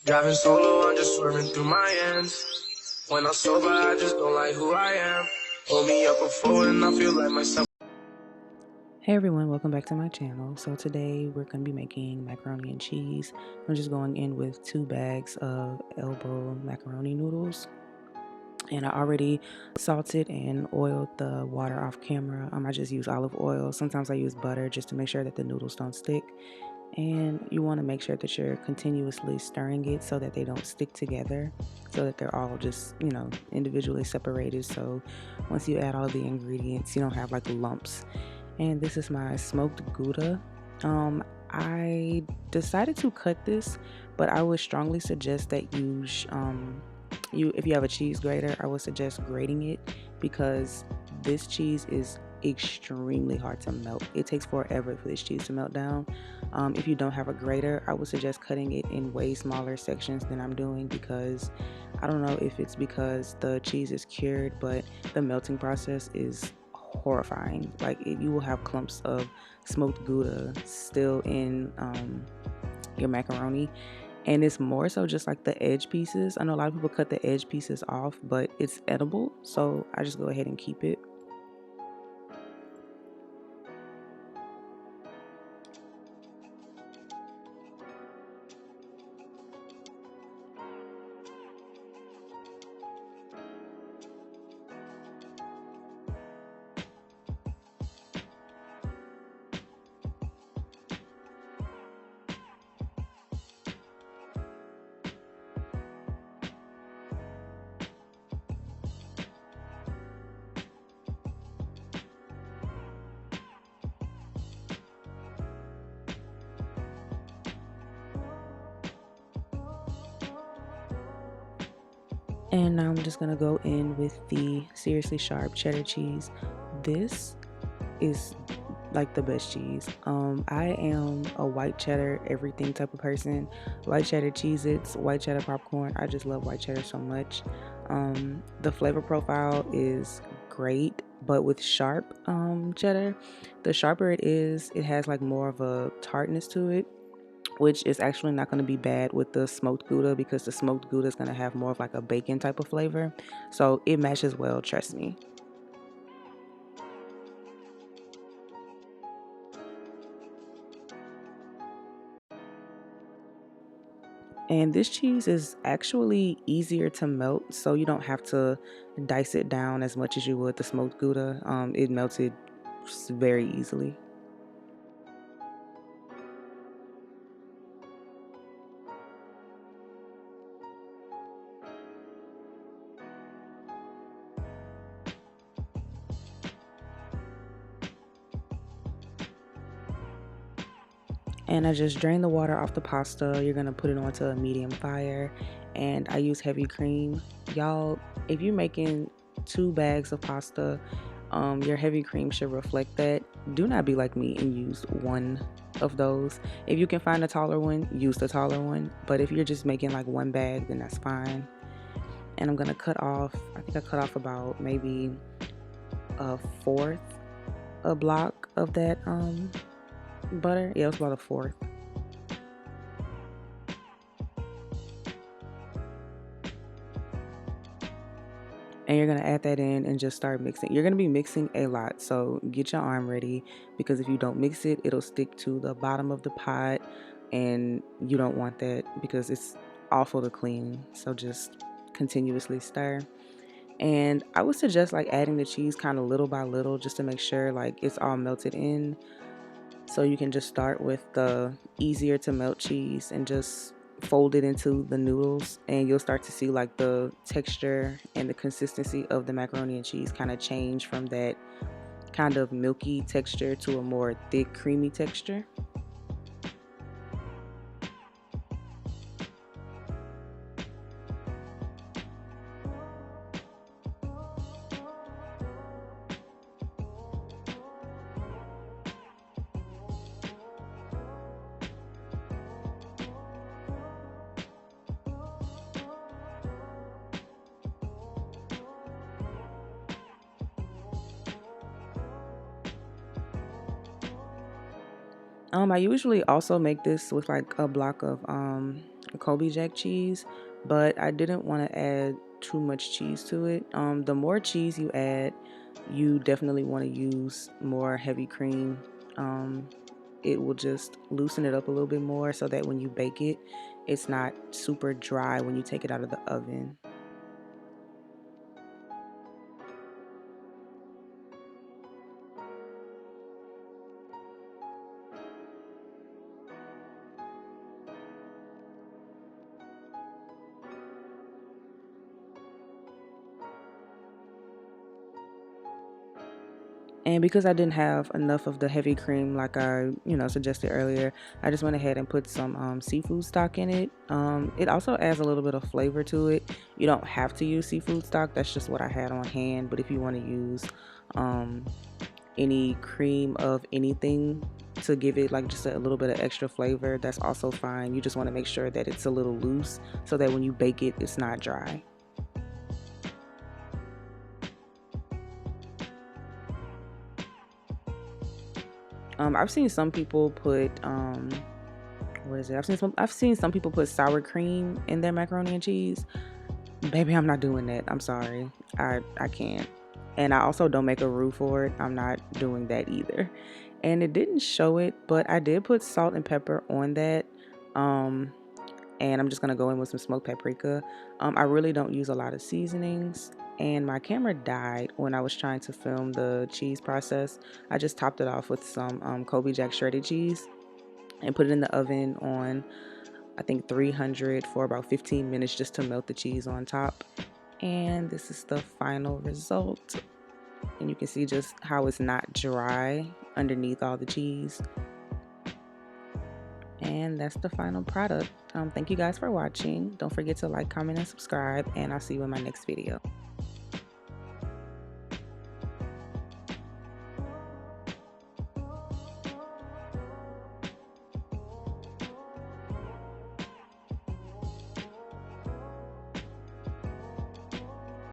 Driving solo, I'm just swerving through my ends. When I'm sober, I just don't like who I am. Hold me up before and I feel like myself. Hey everyone, welcome back to my channel. So today we're going to be making macaroni and cheese. I'm just going in with 2 bags of elbow macaroni noodles. And I already salted and oiled the water off camera. I just use olive oil. Sometimes I use butter just to make sure that the noodles don't stick. And you want to make sure that you're continuously stirring it so that they don't stick together, so that they're all just, individually separated. So once you add all the ingredients, you don't have like lumps. And this is my smoked Gouda. I decided to cut this, but I would strongly suggest that if you have a cheese grater, I would suggest grating it because this cheese is extremely hard to melt. It takes forever for this cheese to melt down. If you don't have a grater, I would suggest cutting it in way smaller sections than I'm doing because I don't know if it's because the cheese is cured, but the melting process is horrifying. You will have clumps of smoked Gouda still in your macaroni, and it's more so just like the edge pieces. I know a lot of people cut the edge pieces off, but it's edible, so I just go ahead and keep it. And now I'm just gonna go in with the seriously sharp cheddar cheese. This is like the best cheese. I am a white cheddar everything type of person. White cheddar Cheez-Its, white cheddar popcorn. I just love white cheddar so much. The flavor profile is great, but with sharp cheddar, the sharper it is, it has like more of a tartness to it, which is actually not going to be bad with the smoked Gouda because the smoked Gouda is going to have more of like a bacon type of flavor. So it matches well, trust me. And this cheese is actually easier to melt, so you don't have to dice it down as much as you would the smoked Gouda. It melted very easily. And I just drain the water off the pasta. You're gonna put it onto a medium fire, and I use heavy cream. Y'all, if you're making 2 bags of pasta, your heavy cream should reflect that. Do not be like me and use one of those. If you can find a taller one, use the taller one. But if you're just making like 1 bag, then that's fine. And I'm gonna cut off, I think I cut off about maybe a fourth a block of that butter. Yeah, it was about a fourth. And you're going to add that in and just start mixing. You're going to be mixing a lot, so get your arm ready, because if you don't mix it, it'll stick to the bottom of the pot, and you don't want that because it's awful to clean. So just continuously stir. And I would suggest like adding the cheese kind of little by little just to make sure like it's all melted in. So you can just start with the easier to melt cheese and just fold it into the noodles, and you'll start to see like the texture and the consistency of the macaroni and cheese kind of change from that kind of milky texture to a more thick, creamy texture. I usually also make this with like a block of Kobe Jack cheese, but I didn't want to add too much cheese to it. The more cheese you add, you definitely want to use more heavy cream. It will just loosen it up a little bit more so that when you bake it, it's not super dry when you take it out of the oven. And because I didn't have enough of the heavy cream like I, suggested earlier, I just went ahead and put some seafood stock in it. It also adds a little bit of flavor to it. You don't have to use seafood stock. That's just what I had on hand. But if you want to use um, any cream of anything to give it like just a little bit of extra flavor, that's also fine. You just want to make sure that it's a little loose so that when you bake it, it's not dry. I've seen some people put what is it? I've seen some people put sour cream in their macaroni and cheese. Baby, I'm not doing that. I'm sorry. I can't. And I also don't make a roux for it. I'm not doing that either. And it didn't show it, but I did put salt and pepper on that. Um and I'm just gonna go in with some smoked paprika. I really don't use a lot of seasonings. And my camera died when I was trying to film the cheese process. I just topped it off with some Kobe Jack shredded cheese and put it in the oven on, I think, 300 for about 15 minutes just to melt the cheese on top. And this is the final result. And you can see just how it's not dry underneath all the cheese. And that's the final product. Thank you guys for watching. Don't forget to like, comment, and subscribe, and I'll see you in my next video.